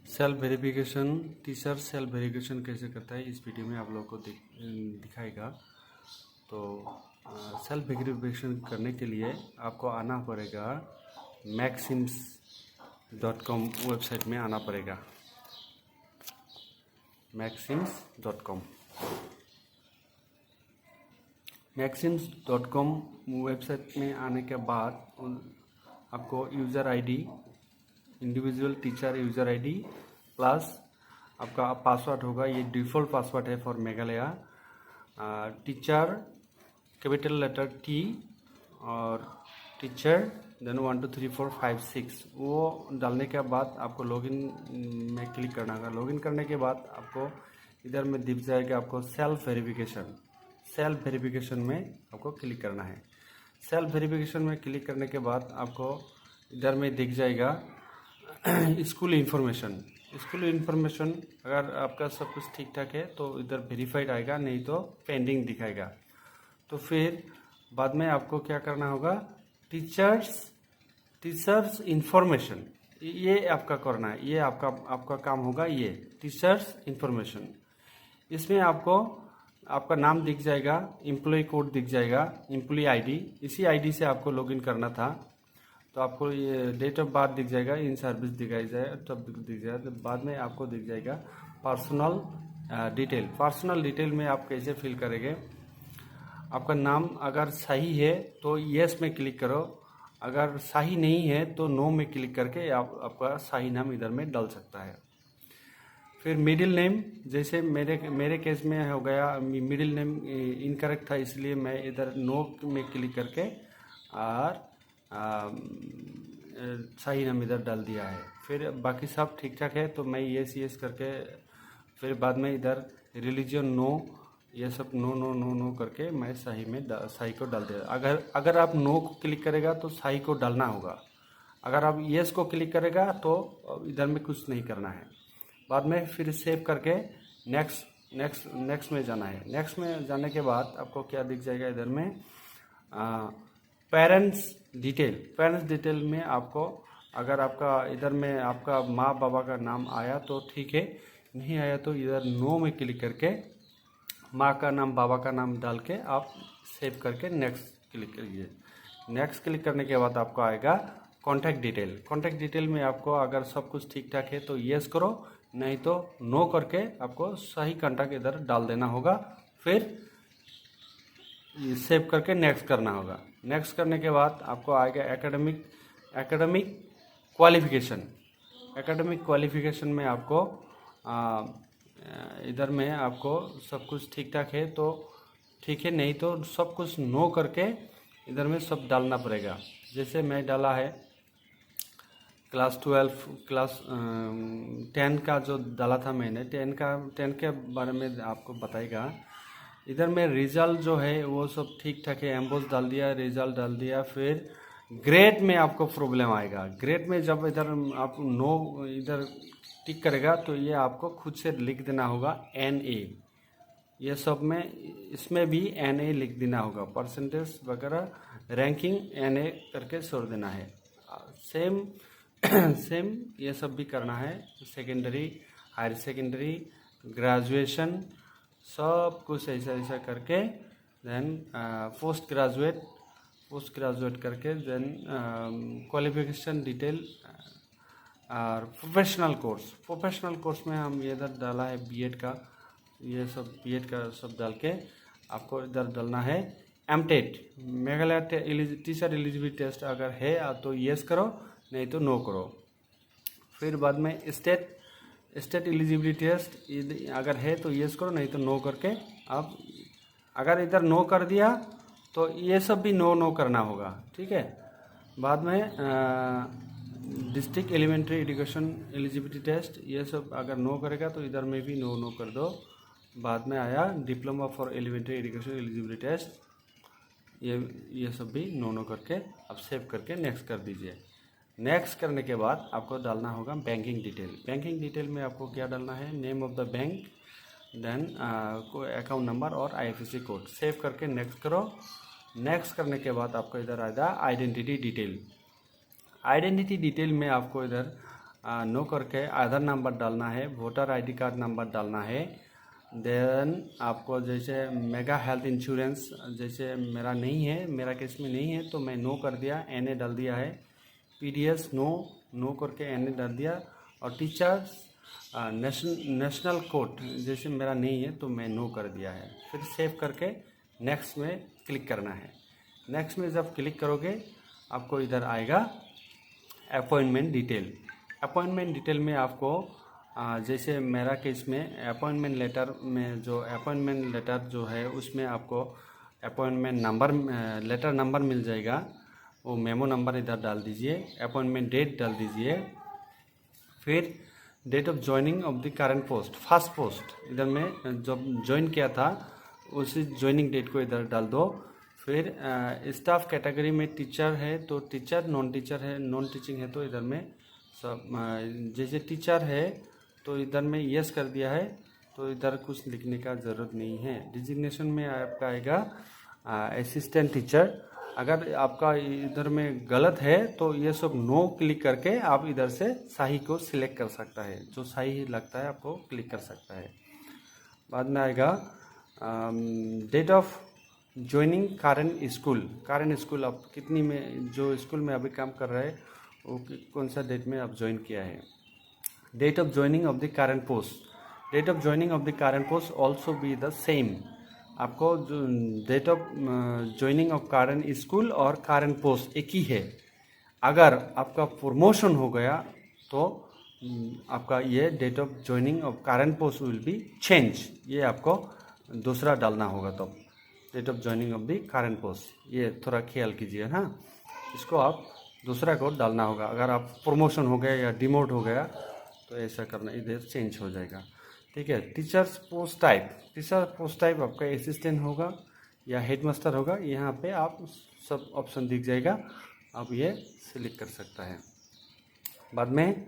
Self verification, teacher self verification कैसे करता है इस वीडियो में आप लोगों को दिखाएगा। तो सेल्फ वेरिफिकेशन करने के लिए आपको आना पड़ेगा maxims.com वेबसाइट में आना पड़ेगा। maxims.com वेबसाइट में आने के बाद आपको user ID, individual teacher user ID plus आपका पासवर्ड होगा। ये डिफ़ॉल्ट पासवर्ड है for Meghalaya. Teacher capital letter T और टीचर देन 1 2 3 4 5 6 वो डालने के बाद आपको लॉगिन में क्लिक करना होगा। लॉगिन करने के बाद आपको इधर में दिख जाएगा आपको सेल्फ वेरिफिकेशन में आपको क्लिक करना है। सेल्फ वेरिफिकेशन में क्लिक करने के बाद आपको इधर में दिख जाएगा स्कूल इन्फॉर्मेशन। अगर आपका सब कुछ ठीक ठाक है तो इधर वेरीफाइड आएगा, नहीं तो पेंडिंग दिखाएगा। तो फिर बाद में आपको क्या करना होगा, टीचर्स इन्फॉर्मेशन, ये आपका करना है। ये आपका काम होगा। ये टीचर्स इन्फॉर्मेशन, इसमें आपको आपका नाम दिख जाएगा, एम्प्लॉय कोड दिख जाएगा, एम्प्लॉय आईडी, इसी आईडी से आपको लॉगिन करना था। तो आपको ये डेट ऑफ बर्थ दिख जाएगा, इन सर्विस दिखाई जाए तब दिख जाएगा। तो बाद में आपको दिख जाएगा पर्सनल डिटेल में आप कैसे फिल करेंगे। आपका नाम अगर सही है तो यस में क्लिक करो, अगर सही नहीं है तो नो में क्लिक करके आपका सही नाम इधर में डाल सकता है। फिर मिडिल नेम, जैसे मेरे केस में हो गया, मिडिल नेम इनकरेक्ट था, इसलिए मैं इधर नो में क्लिक करके और सही नाम इधर डाल दिया है। फिर बाकी सब ठीक ठाक है तो मैं यस करके फिर बाद में इधर रिलीजन नो, ये सब नो करके मैं सही को डाल दिया। अगर आप नो को क्लिक करेगा तो सही को डालना होगा, अगर आप यस को क्लिक करेगा तो इधर में कुछ नहीं करना है। बाद में फिर सेव करके नेक्स्ट में जाना है। नेक्स्ट में जाने के बाद आपको क्या दिख जाएगा, इधर में पेरेंट्स डिटेल में आपको अगर आपका इधर में आपका माँ बाबा का नाम आया तो ठीक है, नहीं आया तो इधर नो में क्लिक करके माँ का नाम बाबा का नाम डाल के आप सेव करके नेक्स्ट क्लिक करिए। नेक्स्ट क्लिक करने के बाद आपको आएगा कॉन्टैक्ट डिटेल में आपको अगर सब कुछ ठीक ठाक है तो यस करो, नहीं तो नो करके आपको सही कॉन्टैक्ट इधर डाल देना होगा। फिर सेव करके नेक्स्ट करना होगा। नेक्स्ट करने के बाद आपको आएगा एकेडमिक क्वालिफिकेशन में आपको इधर में आपको सब कुछ ठीक ठाक है तो ठीक है, नहीं तो सब कुछ नो करके इधर में सब डालना पड़ेगा। जैसे मैं डाला है क्लास 10 का जो डाला था मैंने, 10 के बारे में आपको बताएगा। इधर में रिजल्ट जो है वो सब ठीक ठाक है, एम्बोस डाल दिया, रिजल्ट डाल दिया। फिर ग्रेड में आपको प्रॉब्लम आएगा। ग्रेड में जब इधर आप नो इधर टिक करेगा तो ये आपको खुद से लिख देना होगा NA, ये सब में इसमें भी NA लिख देना होगा, परसेंटेज वगैरह रैंकिंग NA करके छोड़ देना है। सेम ये सब भी करना है। सेकेंडरी, हायर सेकेंडरी, ग्रेजुएशन, सब कुछ ऐसा करके देन पोस्ट ग्रेजुएट करके देन क्वालिफिकेशन डिटेल और प्रोफेशनल कोर्स में हम ये इधर डाला है बीएड का, ये सब बीएड का सब डाल के आपको इधर डालना है एमटेट मेघालय टीचर एलिजिबिलिटी टेस्ट अगर है तो यस करो, नहीं तो नो करो। फिर बाद में स्टेट एलिजिबिलिटी टेस्ट अगर है तो यस करो, नहीं तो नो करके आप अगर इधर नो कर दिया तो ये सब भी नो करना होगा, ठीक है। बाद में district elementary education eligibility test, ये सब अगर नो करेगा तो इधर में भी नो कर दो। बाद में आया diploma for elementary education eligibility test, ये सब भी नो करके आप सेव करके नेक्स्ट कर दीजिए। नेक्स्ट करने के बाद आपको डालना होगा बैंकिंग डिटेल में आपको क्या डालना है, name of the bank, then account number और IFSC कोड। सेव करके नेक्स्ट करो। नेक्स्ट करने के बाद आपको इधर आएगा आइडेंटिटी डिटेल में आपको इधर नो करके आधार नंबर डालना है, वोटर आईडी कार्ड नंबर डालना है। देन आपको जैसे मेगा हेल्थ इंश्योरेंस जैसे मेरा नहीं है, मेरा केस में नहीं है तो मैं नो कर दिया, एन ए डाल दिया है। पीडीएस नो करके एन ए डाल दिया। और टीचर्स नेशनल कोड जैसे मेरा नहीं है तो मैं नो कर दिया है। फिर सेव करके नेक्स्ट में क्लिक करना है। नेक्स्ट में जब क्लिक करोगे आपको इधर आएगा अपॉइंटमेंट डिटेल। अपॉइंटमेंट डिटेल में आपको जैसे मेरा केस में अपॉइंटमेंट लेटर में जो अपॉइंटमेंट लेटर जो है उसमें आपको अपॉइंटमेंट नंबर लेटर नंबर मिल जाएगा, वो मेमो नंबर इधर डाल दीजिए। अपॉइंटमेंट डेट डाल दीजिए। फिर date of joining of the current post, first post इधर में जब ज्वाइन किया था उसी ज्वाइनिंग डेट को इधर डाल दो। फिर स्टाफ कैटेगरी में टीचर है तो टीचर, नॉन टीचर है, नॉन टीचिंग है तो इधर में सब जैसे टीचर है तो इधर में यस कर दिया है तो इधर कुछ लिखने का ज़रूरत नहीं है। डिजिग्नेशन में आपका आएगा असिस्टेंट टीचर। अगर आपका इधर में गलत है तो ये सब नो क्लिक करके आप इधर से सही को सिलेक्ट कर सकता है, जो सही लगता है आपको क्लिक कर सकता है। बाद में आएगा date of joining current school आप कितनी में जो स्कूल में अभी काम कर रहे हैं वो कौन सा डेट में आप ज्वाइन किया है। Date of joining of the current post, date of joining of the current post also be the same. आपको जो date of joining of current school और करंट पोस्ट एक ही है। अगर आपका प्रमोशन हो गया तो आपका ये date of joining of current post will be change, ये आपको दूसरा डालना होगा। तो date of joining of the current post ये थोड़ा ख्याल कीजिए। हाँ, इसको आप दूसरा को डालना होगा। अगर आप प्रमोशन हो गया या डिमोट हो गया तो ऐसा करना, इधर चेंज हो जाएगा। ठीक है। Teachers post type, teacher post type आपका असिस्टेंट होगा या हेडमास्टर होगा। यहाँ पे आप सब ऑप्शन दिख जाएगा, आप ये सिलेक्ट कर सकता है। बाद में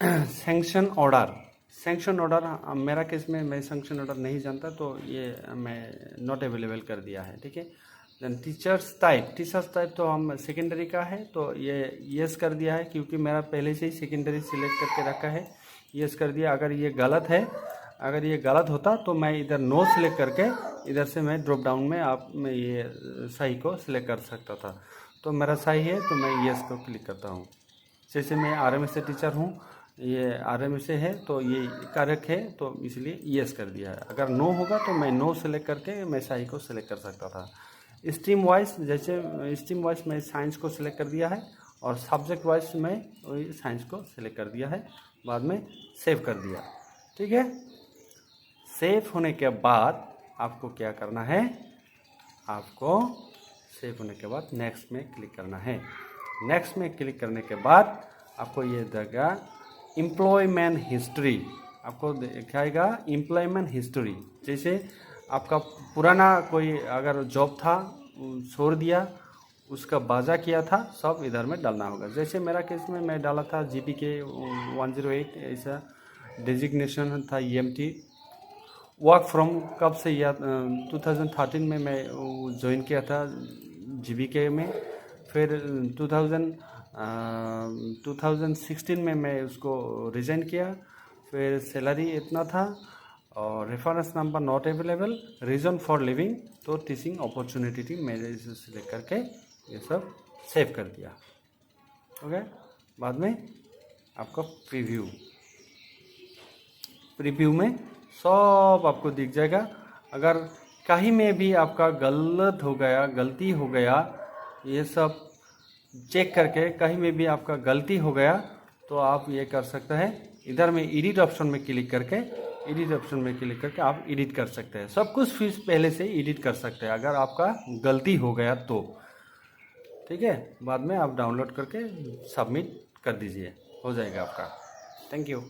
सैंक्शन ऑर्डर, सैंक्शन ऑर्डर मेरा केस में मैं सैंक्शन ऑर्डर नहीं जानता तो ये मैं नॉट अवेलेबल कर दिया है। ठीक है। देन टीचर्स टाइप तो हम सेकेंडरी का है तो ये यस कर दिया है क्योंकि मेरा पहले से ही सेकेंडरी सिलेक्ट करके रखा है, यस कर दिया। अगर ये गलत है, अगर ये गलत होता तो मैं इधर नो सिलेक्ट करके इधर से मैं ड्रॉप डाउन में मैं ये सही को सिलेक्ट कर सकता था। तो मेरा सही है तो मैं यस को क्लिक करता हूँ। जैसे मैं आरएमएस से टीचर हूँ, ये आरएमएस से है तो ये करेक्ट है तो इसलिए यस कर दिया है। अगर नो होगा तो मैं नो सिलेक्ट करके मैं सही को सिलेक्ट कर सकता था। स्ट्रीम वाइज, जैसे स्ट्रीम वाइज मैं साइंस को सिलेक्ट कर दिया है और सब्जेक्ट वाइज मैं वही साइंस को सिलेक्ट कर दिया है। बाद में सेव कर दिया। ठीक है। सेव होने के बाद आपको क्या करना है, आपको सेव होने के बाद नेक्स्ट में क्लिक करना है। नेक्स्ट में क्लिक करने के बाद आपको ये देगा एम्प्लॉयमेंट हिस्ट्री, आपको दिखाएगा एम्प्लॉयमेंट हिस्ट्री। जैसे आपका पुराना कोई अगर जॉब था छोड़ दिया, उसका बाजा किया था, सब इधर में डालना होगा। जैसे मेरा केस में मैं डाला था GPK 108, ऐसा डेजिग्नेशन था EMT। वर्क फ्रॉम कब से या 2013 में मैं ज्वाइन किया था GPK में। फिर 2016 में मैं उसको रिजाइन किया। फिर सैलरी इतना था और reference number not available, reason for living तो टीचिंग अपॉर्चुनिटी थी, मैंने इसे सिलेक्ट करके ये सब सेव कर दिया। ओके। बाद में आपका प्रीव्यू में सब आपको दिख जाएगा। अगर कहीं में भी आपका गलती हो गया, ये सब चेक करके कहीं में भी आपका गलती हो गया तो आप ये कर सकते हैं, इधर में एडिट ऑप्शन में क्लिक करके आप एडिट कर सकते हैं। सब कुछ फिर पहले से एडिट कर सकते हैं अगर आपका गलती हो गया तो। ठीक है। बाद में आप डाउनलोड करके सबमिट कर दीजिए, हो जाएगा आपका। Thank you.